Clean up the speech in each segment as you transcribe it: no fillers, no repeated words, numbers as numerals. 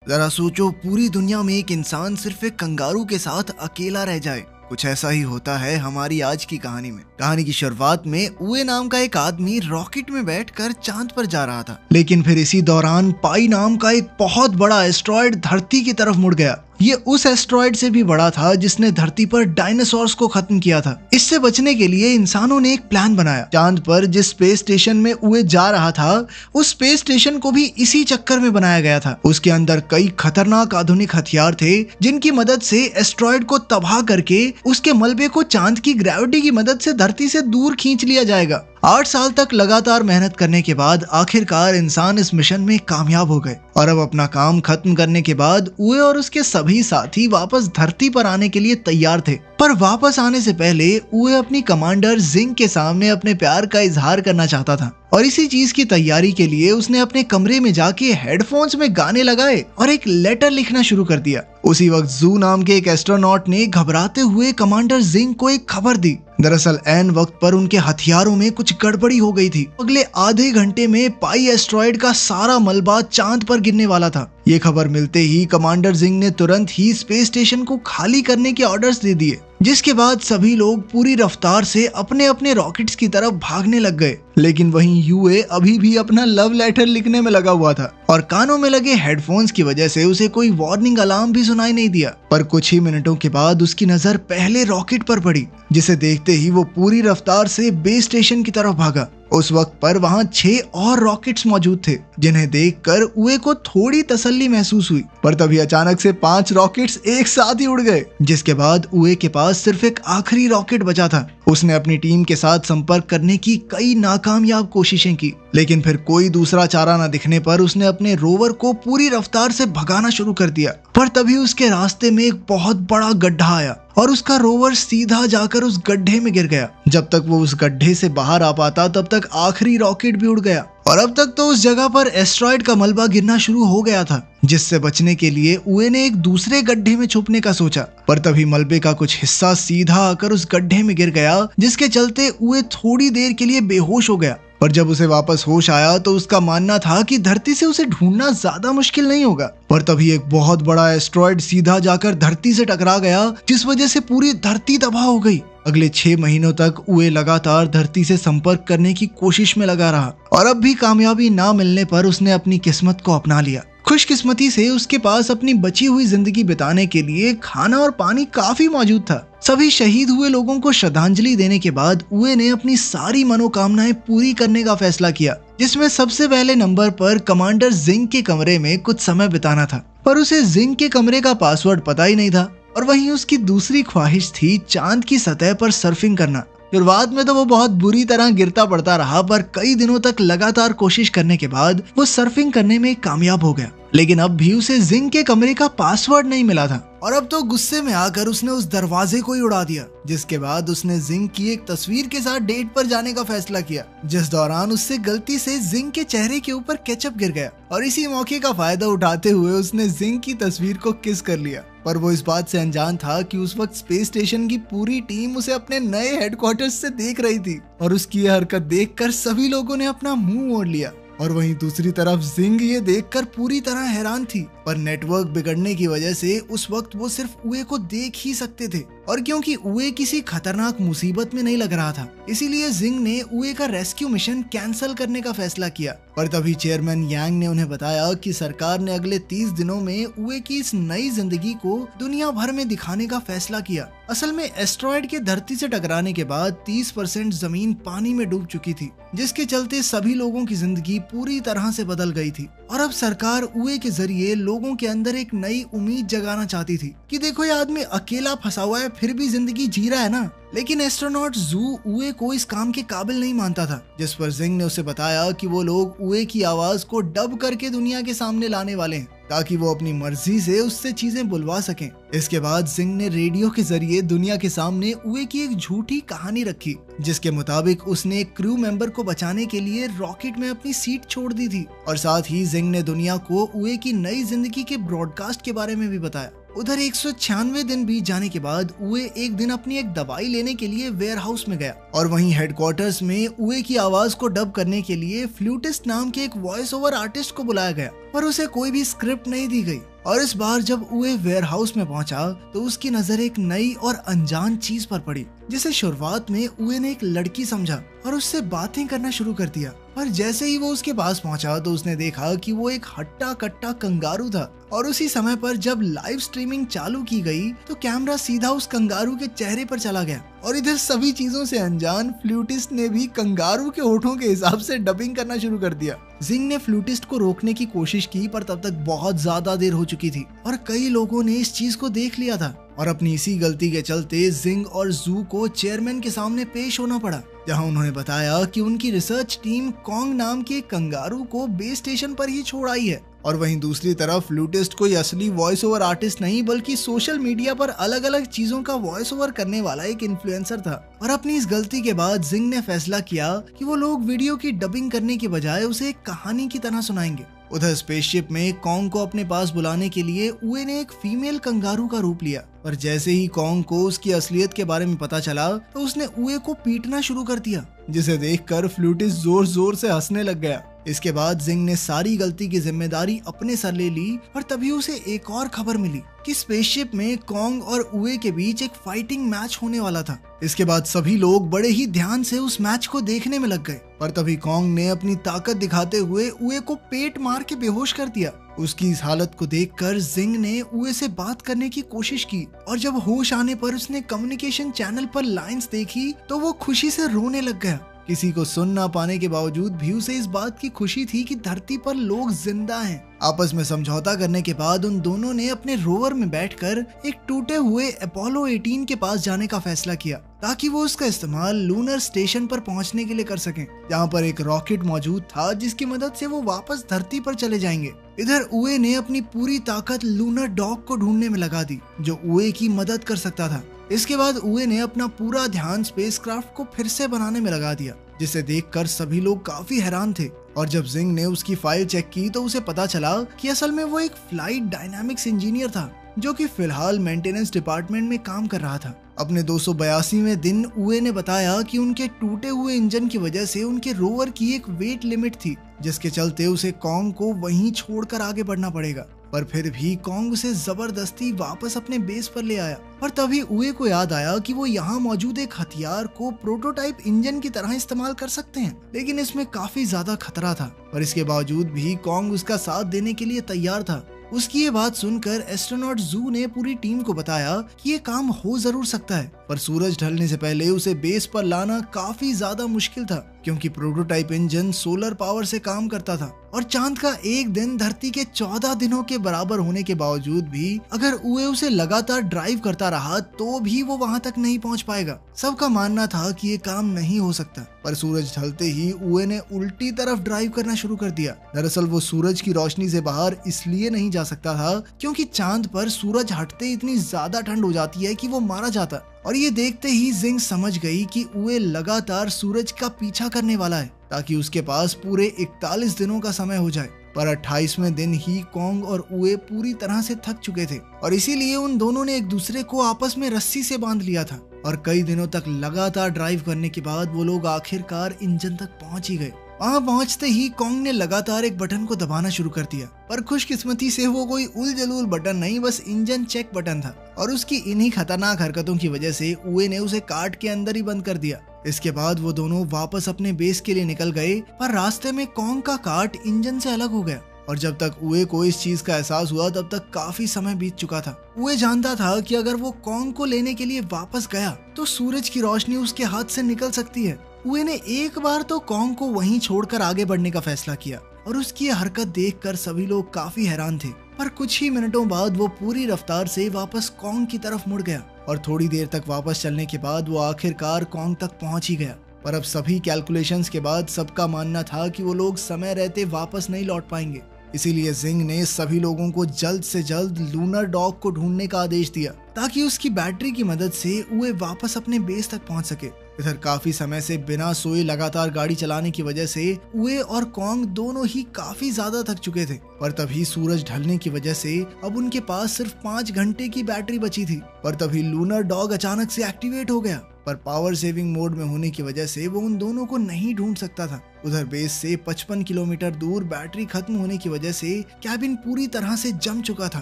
जरा सोचो, पूरी दुनिया में एक इंसान सिर्फ एक कंगारू के साथ अकेला रह जाए। कुछ ऐसा ही होता है हमारी आज की कहानी में। कहानी की शुरुआत में उए नाम का एक आदमी रॉकेट में बैठकर चांद पर जा रहा था, लेकिन फिर इसी दौरान पाई नाम का एक बहुत बड़ा एस्ट्रॉयड धरती की तरफ मुड़ गया। ये उस एस्ट्रॉयड से भी बड़ा था जिसने धरती पर डायनासोर्स को खत्म किया था। इससे बचने के लिए इंसानों ने एक प्लान बनाया। चांद पर जिस स्पेस स्टेशन में उए जा रहा था, उस स्पेस स्टेशन को भी इसी चक्कर में बनाया गया था। उसके अंदर कई खतरनाक आधुनिक हथियार थे जिनकी मदद से एस्ट्रॉयड को तबाह करके उसके मलबे को चांद की ग्रेविटी की मदद से धरती से दूर खींच लिया जाएगा। 8 साल तक लगातार मेहनत करने के बाद आखिरकार इंसान इस मिशन में कामयाब हो गए और अब अपना काम खत्म करने के बाद उए और उसके सभी साथी वापस धरती पर आने के लिए तैयार थे। पर वापस आने से पहले उए अपनी कमांडर जिंग के सामने अपने प्यार का इजहार करना चाहता था और इसी चीज की तैयारी के लिए उसने अपने कमरे में जाके हेडफोन्स में गाने लगाए और एक लेटर लिखना शुरू कर दिया। उसी वक्त जू नाम के एक एस्ट्रोनॉट ने घबराते हुए कमांडर जिंग को एक खबर दी। दरअसल ऐन वक्त पर उनके हथियारों में कुछ गड़बड़ी हो गई थी। अगले आधे घंटे में पाई एस्ट्रॉयड का सारा मलबा चांद पर गिरने वाला था। ये खबर मिलते ही कमांडर जिंग ने तुरंत ही स्पेस स्टेशन को खाली करने के ऑर्डर्स दे दिए, जिसके बाद सभी लोग पूरी रफ्तार से अपने अपने रॉकेट्स की तरफ भागने लग गए। लेकिन वहीं यूए अभी भी अपना लव लेटर लिखने में लगा हुआ था और कानों में लगे हेडफोन्स की वजह से उसे कोई वार्निंग अलार्म भी सुनाई नहीं दिया। पर कुछ ही मिनटों के बाद उसकी नजर पहले रॉकेट पर पड़ी, जिसे देखते ही वो पूरी रफ्तार से बेस स्टेशन की तरफ भागा। उस वक्त पर वहां 6 और रॉकेट्स मौजूद थे, जिन्हें देखकर उए को थोड़ी तसल्ली महसूस हुई। पर तभी अचानक से 5 रॉकेट्स एक साथ ही उड़ गए, जिसके बाद उए के पास सिर्फ एक आखिरी रॉकेट बचा था। उसने अपनी टीम के साथ संपर्क करने की कई नाकामयाब कोशिशें की, लेकिन फिर कोई दूसरा चारा न दिखने पर उसने अपने रोवर को पूरी रफ्तार से भगाना शुरू कर दिया। पर तभी उसके रास्ते में एक बहुत बड़ा गड्ढा आया और उसका रोवर सीधा जाकर उस गड्ढे में गिर गया। जब तक वो उस गड्ढे से बाहर आ पाता तब तक आखिरी रॉकेट भी उड़ गया और अब तक तो उस जगह पर एस्ट्रॉयड का मलबा गिरना शुरू हो गया था। जिससे बचने के लिए उए ने एक दूसरे गड्ढे में छुपने का सोचा, पर तभी मलबे का कुछ हिस्सा सीधा आकर उस गड्ढे में गिर गया, जिसके चलते उए थोड़ी देर के लिए बेहोश हो गया। पर जब उसे वापस होश आया तो उसका मानना था कि धरती से उसे ढूंढना ज्यादा मुश्किल नहीं होगा। पर तभी एक बहुत बड़ा एस्ट्रॉयड सीधा जाकर धरती से टकरा गया, जिस वजह से पूरी धरती तबाह हो गई। अगले 6 महीनों तक उए लगातार धरती से संपर्क करने की कोशिश में लगा रहा और अब भी कामयाबी ना मिलने पर उसने अपनी किस्मत को अपना लिया। खुशकिस्मती से उसके पास अपनी बची हुई जिंदगी बिताने के लिए खाना और पानी काफी मौजूद था। सभी शहीद हुए लोगों को श्रद्धांजलि देने के बाद उए ने अपनी सारी मनोकामनाएं पूरी करने का फैसला किया, जिसमें सबसे पहले नंबर पर कमांडर जिंग के कमरे में कुछ समय बिताना था। पर उसे जिंग के कमरे का पासवर्ड पता ही नहीं था और वहीं उसकी दूसरी ख्वाहिश थी चांद की सतह पर सर्फिंग करना। शुरुआत में तो वो बहुत बुरी तरह गिरता पड़ता रहा, पर कई दिनों तक लगातार कोशिश करने के बाद वो सर्फिंग करने में कामयाब हो गया। लेकिन अब भी उसे जिंग के कमरे का पासवर्ड नहीं मिला था और अब तो गुस्से में आकर उसने उस दरवाजे को ही उड़ा दिया। जिसके बाद उसने जिंग की एक तस्वीर के साथ डेट पर जाने का फैसला किया, जिस दौरान उससे गलती से जिंग के चेहरे के ऊपर केचप गिर गया और इसी मौके का फायदा उठाते हुए उसने जिंग की तस्वीर को किस कर लिया। पर वो इस बात से अनजान था कि उस वक्त स्पेस स्टेशन की पूरी टीम उसे अपने नए हेडक्वार्टर्स से देख रही थी और उसकी यह हरकत देखकर सभी लोगों ने अपना मुंह मोड़ लिया। और वहीं दूसरी तरफ जिंग ये देखकर पूरी तरह हैरान थी, पर नेटवर्क बिगड़ने की वजह से उस वक्त वो सिर्फ उए को देख ही सकते थे और क्योंकि उए किसी खतरनाक मुसीबत में नहीं लग रहा था, इसीलिए जिंग ने उए का रेस्क्यू मिशन कैंसिल करने का फैसला किया। पर तभी चेयरमैन यांग ने उन्हें बताया कि सरकार ने अगले 30 दिनों में उए की इस नई जिंदगी को दुनिया भर में दिखाने का फैसला किया। असल में एस्ट्रॉयड के धरती से टकराने के बाद 30% जमीन पानी में डूब चुकी थी, जिसके चलते सभी लोगों की जिंदगी पूरी तरह से बदल गई थी और अब सरकार उए के जरिए लोगों के अंदर एक नई उम्मीद जगाना चाहती थी कि देखो ये आदमी अकेला फंसा हुआ है फिर भी जिंदगी जी रहा है ना। लेकिन एस्ट्रोनॉट जू उए को इस काम के काबिल नहीं मानता था, जिस पर जिंग ने उसे बताया कि वो लोग उए की आवाज को डब करके दुनिया के सामने लाने वाले हैं ताकि वो अपनी मर्जी से उससे चीजें बुलवा सकें। इसके बाद जिंग ने रेडियो के जरिए दुनिया के सामने उए की एक झूठी कहानी रखी, जिसके मुताबिक उसने एक क्रू मेंबर को बचाने के लिए रॉकेट में अपनी सीट छोड़ दी थी और साथ ही जिंग ने दुनिया को उए की नई जिंदगी के ब्रॉडकास्ट के बारे में भी बताया। उधर 196 दिन बीत जाने के बाद उए एक दिन अपनी एक दवाई लेने के लिए वेयर हाउस में गया और वहीं हेडक्वार्टर्स में उए की आवाज को डब करने के लिए फ्लूटिस्ट नाम के एक वॉइस ओवर आर्टिस्ट को बुलाया गया, पर उसे कोई भी स्क्रिप्ट नहीं दी गई और इस बार जब उए वेयरहाउस में पहुंचा तो उसकी नजर एक नई और अनजान चीज पर पड़ी, जिसे शुरुआत में उए ने एक लड़की समझा और उससे बातें करना शुरू कर दिया। पर जैसे ही वो उसके पास पहुंचा तो उसने देखा कि वो एक हट्टा कट्टा कंगारू था। और उसी समय पर जब लाइव स्ट्रीमिंग चालू की गई तो कैमरा सीधा उस कंगारू के चेहरे पर चला गया और इधर सभी चीजों से अनजान फ्लूटिस्ट ने भी कंगारू के होठों के हिसाब से डबिंग करना शुरू कर दिया। जिंग ने फ्लूटिस्ट को रोकने की कोशिश की पर तब तक बहुत ज्यादा देर हो चुकी थी और कई लोगों ने इस चीज को देख लिया था और अपनी इसी गलती के चलते जिंग और जू को चेयरमैन के सामने पेश होना पड़ा, जहां उन्होंने बताया कि उनकी रिसर्च टीम कॉन्ग नाम के कंगारू को बेस स्टेशन पर ही छोड़ आई है। और वहीं दूसरी तरफ फ्लूटिस्ट कोई असली वॉइस ओवर आर्टिस्ट नहीं बल्कि सोशल मीडिया पर अलग अलग चीजों का वॉइस ओवर करने वाला एक इन्फ्लुएंसर था। और अपनी इस गलती के बाद जिंग ने फैसला किया कि वो लोग वीडियो की डबिंग करने के बजाय उसे एक कहानी की तरह सुनाएंगे। उधर स्पेसशिप में कॉन्ग को अपने पास बुलाने के लिए उए ने एक फीमेल कंगारू का रूप लिया, पर जैसे ही कॉन्ग को उसकी असलियत के बारे में पता चला तो उसने उए को पीटना शुरू कर दिया, जिसे देखकर फ्लूटिस्ट जोर जोर से हंसने लग गया। इसके बाद जिंग ने सारी गलती की जिम्मेदारी अपने सर ले ली और तभी उसे एक और खबर मिली कि स्पेसशिप में कॉन्ग और उए के बीच एक फाइटिंग मैच होने वाला था। इसके बाद सभी लोग बड़े ही ध्यान से उस मैच को देखने में लग गए, पर तभी कॉन्ग ने अपनी ताकत दिखाते हुए उए को पेट मार के बेहोश कर दिया। उसकी इस हालत को देखकर जिंग ने उए से बात करने की कोशिश की और जब होश आने पर उसने कम्युनिकेशन चैनल पर लाइंस देखी तो वो खुशी से रोने लग गया। किसी को सुन ना पाने के बावजूद भी उसे इस बात की खुशी थी कि धरती पर लोग जिंदा हैं। आपस में समझौता करने के बाद उन दोनों ने अपने रोवर में बैठकर एक टूटे हुए अपोलो 18 के पास जाने का फैसला किया ताकि वो उसका इस्तेमाल लूनर स्टेशन पर पहुंचने के लिए कर सकें, जहां पर एक रॉकेट मौजूद था जिसकी मदद से वो वापस धरती पर चले जाएंगे। इधर उए ने अपनी पूरी ताकत लूनर डॉग को ढूंढने में लगा दी जो उए की मदद कर सकता था। इसके बाद उए ने अपना पूरा ध्यान स्पेसक्राफ्ट को फिर से बनाने में लगा दिया, जिसे देखकर सभी लोग काफी हैरान थे। और जब जिंग ने उसकी फाइल चेक की तो उसे पता चला कि असल में वो एक फ्लाइट डायनामिक्स इंजीनियर था जो कि फिलहाल मेंटेनेंस डिपार्टमेंट में काम कर रहा था। अपने 282वें दिन उए ने बताया कि उनके टूटे हुए इंजन की वजह से उनके रोवर की एक वेट लिमिट थी, जिसके चलते उसे कॉन्ग को वहीं छोड़कर आगे बढ़ना पड़ेगा। पर फिर भी कॉन्ग उसे जबरदस्ती वापस अपने बेस पर ले आया। पर तभी उए को याद आया कि वो यहाँ मौजूद एक हथियार को प्रोटोटाइप इंजन की तरह इस्तेमाल कर सकते हैं, लेकिन इसमें काफी ज्यादा खतरा था। पर इसके बावजूद भी कॉन्ग उसका साथ देने के लिए तैयार था। उसकी ये बात सुनकर एस्ट्रोनॉट जू ने पूरी टीम को बताया कि ये काम हो जरूर सकता है, पर सूरज ढलने से पहले उसे बेस पर लाना काफी ज्यादा मुश्किल था, क्योंकि प्रोटोटाइप इंजन सोलर पावर से काम करता था और चांद का एक दिन धरती के 14 दिनों के बराबर होने के बावजूद भी अगर उए उसे लगातार ड्राइव करता रहा तो भी वो वहां तक नहीं पहुंच पाएगा। सबका मानना था कि ये काम नहीं हो सकता, पर सूरज ढलते ही उए ने उल्टी तरफ ड्राइव करना शुरू कर दिया। दरअसल वो सूरज की रोशनी से बाहर इसलिए नहीं जा सकता था क्योंकि चांद पर सूरज हटते इतनी ज्यादा ठंड हो जाती है कि वो मारा जाता। और ये देखते ही जिंग समझ गई कि उए लगातार सूरज का पीछा करने वाला है ताकि उसके पास पूरे 41 दिनों का समय हो जाए। पर 28वें दिन ही कॉन्ग और उए पूरी तरह से थक चुके थे और इसीलिए उन दोनों ने एक दूसरे को आपस में रस्सी से बांध लिया था। और कई दिनों तक लगातार ड्राइव करने के बाद वो लोग आखिरकार इंजन तक पहुंच ही गए। वहां पहुंचते ही कॉन्ग ने लगातार एक बटन को दबाना शुरू कर दिया, पर खुशकिस्मती से वो कोई उल जलूल बटन नहीं, बस इंजन चेक बटन था। और उसकी इन्हीं खतरनाक हरकतों की वजह से उए ने उसे काट के अंदर ही बंद कर दिया। इसके बाद वो दोनों वापस अपने बेस के लिए निकल गए, पर रास्ते में कॉन्ग का काट इंजन से अलग हो गया। और जब तक उए को इस चीज का एहसास हुआ तब तक काफी समय बीत चुका था। उए जानता था कि अगर वो कॉन्ग को लेने के लिए वापस गया तो सूरज की रोशनी उसके हाथ से निकल सकती है। उए ने एक बार तो कॉन्ग को वहीं छोड़कर आगे बढ़ने का फैसला किया और उसकी ये हरकत देखकर सभी लोग काफी हैरान थे। पर कुछ ही मिनटों बाद वो पूरी रफ्तार से वापस कॉन्ग की तरफ मुड़ गया और थोड़ी देर तक वापस चलने के बाद वो आखिरकार कॉन्ग तक पहुंच ही गया। पर अब सभी कैलकुलेशंस के बाद सबका मानना था कि वो लोग समय रहते वापस नहीं लौट पाएंगे। इसीलिए जिंग ने सभी लोगों को जल्द से जल्द लूनर डॉग को ढूंढने का आदेश दिया ताकि उसकी बैटरी की मदद से उए वापस अपने बेस तक पहुंच सके। इधर काफी समय से बिना सोए लगातार गाड़ी चलाने की वजह से उए और कॉन्ग दोनों ही काफी ज्यादा थक चुके थे। पर तभी सूरज ढलने की वजह से अब उनके पास सिर्फ 5 घंटे की बैटरी बची थी। पर तभी लूनर डॉग अचानक से एक्टिवेट हो गया पर पावर सेविंग मोड में होने की वजह से वो उन दोनों को नहीं ढूंढ सकता था। उधर बेस से 55 किलोमीटर दूर बैटरी खत्म होने की वजह से कैबिन पूरी तरह से जम चुका था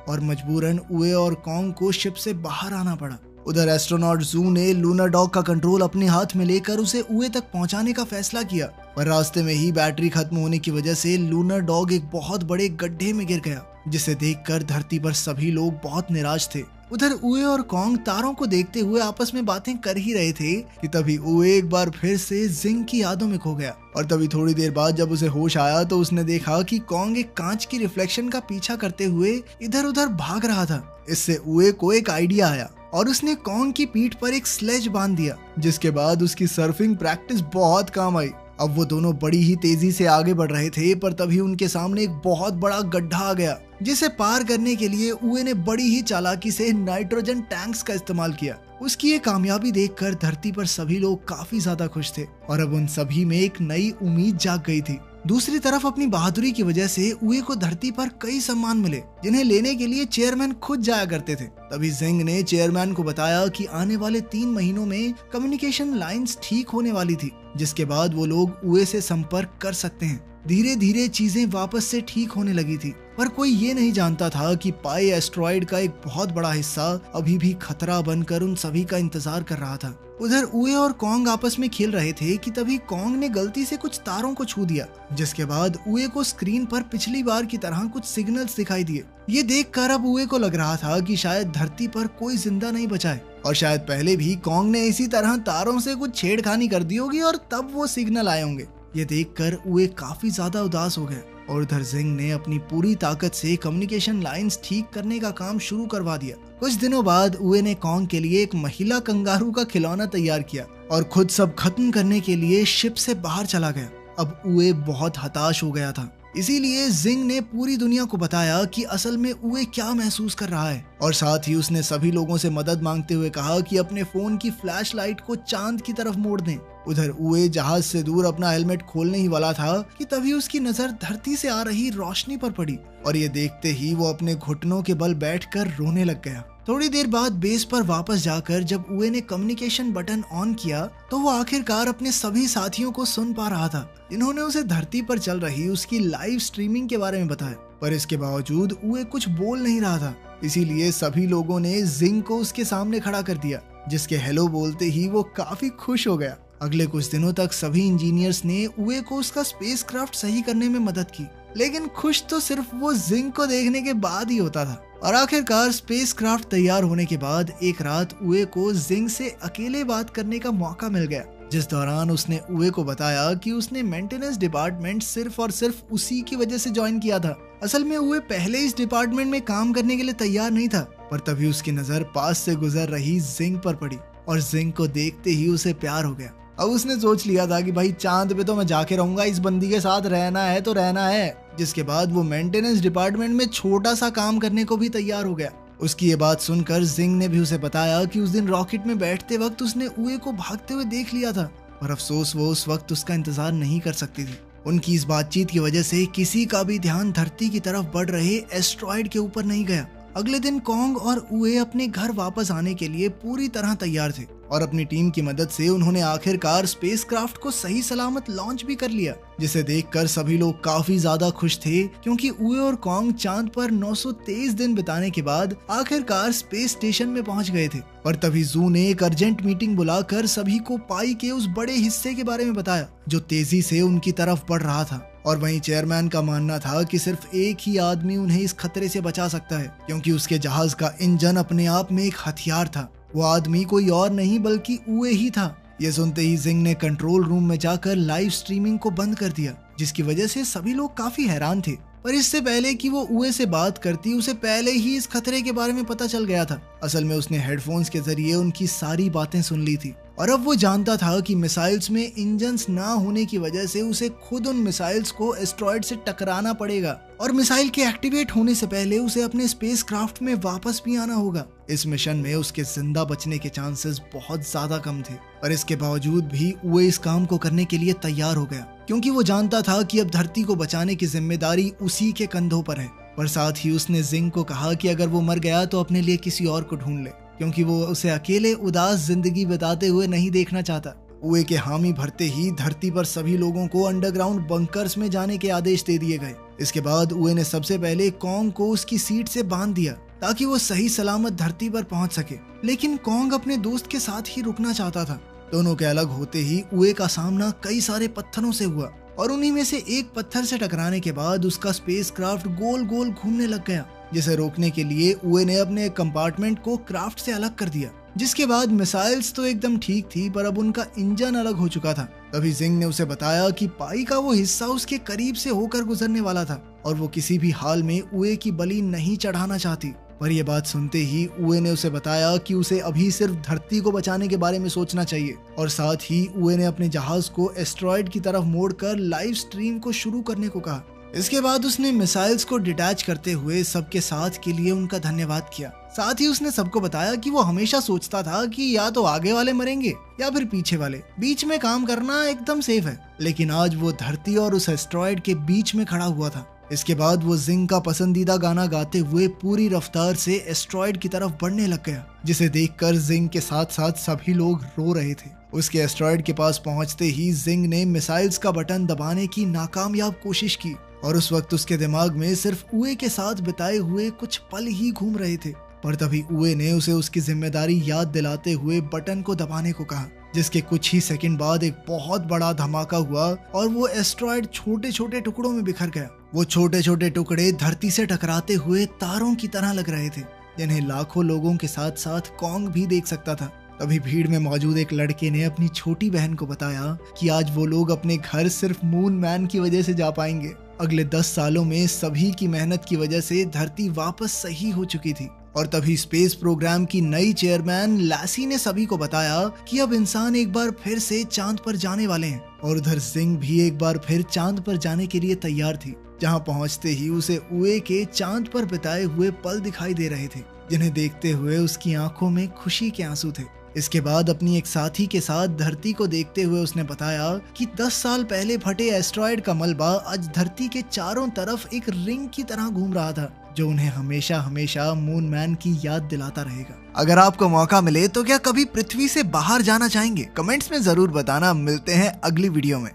और मजबूरन उए और कॉन्ग को शिप से बाहर आना पड़ा। उधर एस्ट्रोनॉट जू ने लूनर डॉग का कंट्रोल अपने हाथ में लेकर उसे उए तक पहुंचाने का फैसला किया, पर रास्ते में ही बैटरी खत्म होने की वजह से लूनर डॉग एक बहुत बड़े गड्ढे में गिर गया, जिसे देखकर धरती पर सभी लोग बहुत निराश थे। उधर उए और कॉन्ग तारों को देखते हुए आपस में बातें कर ही रहे थे कि तभी उए एक बार फिर से जिंग की यादों में खो गया और तभी थोड़ी देर बाद जब उसे होश आया तो उसने देखा कि कॉन्ग एक कांच की रिफ्लेक्शन का पीछा करते हुए इधर उधर भाग रहा था। इससे उए को एक आइडिया आया और उसने कॉन्ग की पीठ पर एक स्लेज बांध दिया, जिसके बाद उसकी सर्फिंग प्रैक्टिस बहुत काम आई। अब वो दोनों बड़ी ही तेजी से आगे बढ़ रहे थे, पर तभी उनके सामने एक बहुत बड़ा गड्ढा आ गया, जिसे पार करने के लिए उए ने बड़ी ही चालाकी से नाइट्रोजन टैंक्स का इस्तेमाल किया। उसकी ये कामयाबी देखकर धरती पर सभी लोग काफी ज्यादा खुश थे और अब उन सभी में एक नई उम्मीद जाग गई थी। दूसरी तरफ अपनी बहादुरी की वजह से उए को धरती पर कई सम्मान मिले, जिन्हें लेने के लिए चेयरमैन खुद जाया करते थे। तभी जिंग ने चेयरमैन को बताया कि आने वाले 3 महीनों में कम्युनिकेशन लाइंस ठीक होने वाली थी, जिसके बाद वो लोग उए से संपर्क कर सकते हैं। धीरे धीरे चीजें वापस से ठीक होने लगी थी, पर कोई ये नहीं जानता था कि पाई एस्ट्रॉइड का एक बहुत बड़ा हिस्सा अभी भी खतरा बनकर उन सभी का इंतजार कर रहा था। उधर उए और कॉन्ग आपस में खेल रहे थे कि तभी कॉन्ग ने गलती से कुछ तारों को छू दिया, जिसके बाद उए को स्क्रीन पर पिछली बार की तरह कुछ सिग्नल्स दिखाई दिए। ये देखकर अब उए को लग रहा था कि शायद धरती पर कोई जिंदा नहीं बचा है और शायद पहले भी कॉन्ग ने इसी तरह तारों से कुछ छेड़खानी कर दी होगी और तब वो सिग्नल आए होंगे। ये देखकर उए काफी ज्यादा उदास हो गया और उधर जिंग ने अपनी पूरी ताकत से कम्युनिकेशन लाइंस ठीक करने का काम शुरू करवा दिया। कुछ दिनों बाद उए ने कॉन्ग के लिए एक महिला कंगारू का खिलौना तैयार किया और खुद सब खत्म करने के लिए शिप से बाहर चला गया। अब उए बहुत हताश हो गया था, इसीलिए जिंग ने पूरी दुनिया को बताया कि असल में उए क्या महसूस कर रहा है और साथ ही उसने सभी लोगों से मदद मांगते हुए कहा कि अपने फोन की फ्लैश लाइट को चांद की तरफ मोड़ दें। उधर उए जहाज से दूर अपना हेलमेट खोलने ही वाला था कि तभी उसकी नजर धरती से आ रही रोशनी पर पड़ी और ये देखते ही वो अपने घुटनों के बल बैठकर रोने लग गया। थोड़ी देर बाद बेस पर वापस जाकर जब उए ने कम्युनिकेशन बटन ऑन किया तो वो आखिरकार अपने सभी साथियों को सुन पा रहा था, जिन्होंने उसे धरती पर चल रही उसकी लाइव स्ट्रीमिंग के बारे में बताया। पर इसके बावजूद उए कुछ बोल नहीं रहा था, इसीलिए सभी लोगों ने जिंग को उसके सामने खड़ा कर दिया, जिसके हेलो बोलते ही वो काफी खुश हो गया। अगले कुछ दिनों तक सभी इंजीनियर्स ने उए को उसका स्पेसक्राफ्ट सही करने में मदद की, लेकिन खुश तो सिर्फ वो जिंग को देखने के बाद ही होता था। और आखिरकार स्पेसक्राफ्ट तैयार होने के बाद एक रात उए को जिंग से अकेले बात करने का मौका मिल गया, जिस दौरान उसने उए को बताया कि उसने मेंटेनेंस डिपार्टमेंट सिर्फ और सिर्फ उसी की वजह से ज्वाइन किया था। असल में उए पहले इस डिपार्टमेंट में काम करने के लिए तैयार नहीं था, पर तभी उसकी नजर पास से गुजर रही जिंग पर पड़ी और जिंग को देखते ही उसे प्यार हो गया। अब उसने सोच लिया था कि भाई चांद पे तो मैं जाके रहूंगा, इस बंदी के साथ रहना है तो रहना है। जिसके बाद वो मेंटेनेंस डिपार्टमेंट में छोटा सा काम करने को भी तैयार हो गया। उसकी ये बात सुनकर जिंग ने भी उसे बताया कि उस दिन रॉकेट में बैठते वक्त उसने उए को भागते हुए देख लिया था, पर अफसोस वो उस वक्त उसका इंतजार नहीं कर सकती थी। उनकी इस बातचीत की वजह से किसी का भी ध्यान धरती की तरफ बढ़ रहे एस्ट्रॉइड के ऊपर नहीं गया। अगले दिन कॉन्ग और उए अपने घर वापस आने के लिए पूरी तरह तैयार थे और अपनी टीम की मदद से उन्होंने आखिरकार स्पेसक्राफ्ट को सही सलामत लॉन्च भी कर लिया, जिसे देखकर सभी लोग काफी ज्यादा खुश थे, क्योंकि उए और कॉन्ग चांद पर 923 दिन बिताने के बाद आखिरकार स्पेस स्टेशन में पहुंच गए थे। पर तभी जू ने एक अर्जेंट मीटिंग बुलाकर सभी को पाई के उस बड़े हिस्से के बारे में बताया जो तेजी से उनकी तरफ बढ़ रहा था। और वहीं चेयरमैन का मानना था कि सिर्फ एक ही आदमी उन्हें इस खतरे से बचा सकता है, क्योंकि उसके जहाज का इंजन अपने आप में एक हथियार था। वो आदमी कोई और नहीं बल्कि उए ही था। ये सुनते ही जिंग ने कंट्रोल रूम में जाकर लाइव स्ट्रीमिंग को बंद कर दिया, जिसकी वजह से सभी लोग काफी हैरान थे। पर इससे पहले कि वो उए से बात करती, उसे पहले ही इस खतरे के बारे में पता चल गया था। असल में उसने हेडफोन्स के जरिए उनकी सारी बातें सुन ली थी और अब वो जानता था कि मिसाइल्स में इंजन्स ना होने की वजह से उसे खुद उन मिसाइल्स को एस्ट्रॉइड से टकराना पड़ेगा और मिसाइल के एक्टिवेट होने से पहले उसे अपने स्पेसक्राफ्ट में वापस भी आना होगा। इस मिशन में उसके जिंदा बचने के चांसेस बहुत ज्यादा कम थे, पर इसके बावजूद भी उए इस काम को करने के लिए तैयार हो गया, क्योंकि वो जानता था कि अब धरती को बचाने की जिम्मेदारी उसी के कंधों पर है। पर साथ ही उसने जिंग को कहा कि अगर वो मर गया तो अपने लिए किसी और को ढूंढ ले। क्योंकि वो उसे अकेले उदास जिंदगी बिताते हुए नहीं देखना चाहता। उए के हामी भरते ही धरती पर सभी लोगों को अंडरग्राउंड बंकर्स में जाने के आदेश दे दिए गए। इसके बाद उए ने सबसे पहले कॉन्ग को उसकी सीट से बांध दिया ताकि वो सही सलामत धरती पर पहुंच सके, लेकिन कॉन्ग अपने दोस्त के साथ ही रुकना चाहता था। दोनों के अलग होते ही उए का सामना कई सारे पत्थरों से हुआ और उन्हीं में से एक पत्थर से टकराने के बाद उसका स्पेसक्राफ्ट गोल गोल घूमने लग गया, जिसे रोकने के लिए उए ने अपने कंपार्टमेंट को क्राफ्ट से अलग कर दिया। जिसके बाद मिसाइल्स तो एकदम ठीक थी, पर अब उनका इंजन अलग हो चुका था। तभी जिंग ने उसे बताया कि पाई का वो हिस्सा उसके करीब से होकर गुजरने वाला था और वो किसी भी हाल में उए की बलि नहीं चढ़ाना चाहती। पर यह बात सुनते ही उए ने उसे बताया कि उसे अभी सिर्फ धरती को बचाने के बारे में सोचना चाहिए और साथ ही उए ने अपने जहाज को एस्ट्रॉयड की तरफ मोड़कर लाइव स्ट्रीम को शुरू करने को कहा। इसके बाद उसने मिसाइल्स को डिटैच करते हुए सबके साथ के लिए उनका धन्यवाद किया। साथ ही उसने सबको बताया कि वो हमेशा सोचता था कि या तो आगे वाले मरेंगे या फिर पीछे वाले, बीच में काम करना एकदम सेफ है, लेकिन आज वो धरती और उस एस्ट्रॉयड के बीच में खड़ा हुआ था। इसके बाद वो जिंग का पसंदीदा गाना गाते हुए पूरी रफ्तार से एस्ट्रॉयड की तरफ बढ़ने लग गया, जिसे देखकर जिंग के साथ साथ सभी लोग रो रहे थे। उसके एस्ट्रॉयड के पास पहुंचते ही जिंग ने मिसाइल्स का बटन दबाने की नाकामयाब कोशिश की और उस वक्त उसके दिमाग में सिर्फ उए के साथ बिताए हुए कुछ पल ही घूम रहे थे। पर तभी उए ने उसे उसकी जिम्मेदारी याद दिलाते हुए बटन को दबाने को कहा, जिसके कुछ ही सेकंड बाद एक बहुत बड़ा धमाका हुआ और वो एस्ट्रॉयड छोटे छोटे टुकड़ों में बिखर गया। वो छोटे छोटे टुकड़े धरती से टकराते हुए तारों की तरह लग रहे थे, जिन्हें लाखों लोगों के साथ साथ कॉन्ग भी देख सकता था। तभी भीड़ में मौजूद एक लड़के ने अपनी छोटी बहन को बताया कि आज वो लोग अपने घर सिर्फ मून मैन की वजह से जा पाएंगे। अगले 10 सालों में सभी की मेहनत की वजह से धरती वापस सही हो चुकी थी और तभी स्पेस प्रोग्राम की नई चेयरमैन लैसी ने सभी को बताया कि अब इंसान एक बार फिर से चांद पर जाने वाले हैं और उधर जिंग भी एक बार फिर चांद पर जाने के लिए तैयार थी, जहां पहुंचते ही उसे उए के चांद पर बिताए हुए पल दिखाई दे रहे थे, जिन्हें देखते हुए उसकी आंखों में खुशी के आंसू थे। इसके बाद अपनी एक साथी के साथ धरती को देखते हुए उसने बताया कि 10 साल पहले फटे एस्ट्रॉयड का मलबा आज धरती के चारों तरफ एक रिंग की तरह घूम रहा था, जो उन्हें हमेशा हमेशा मून मैन की याद दिलाता रहेगा। अगर आपको मौका मिले तो क्या कभी पृथ्वी से बाहर जाना चाहेंगे? कमेंट्स में जरूर बताना। मिलते हैं अगली वीडियो में।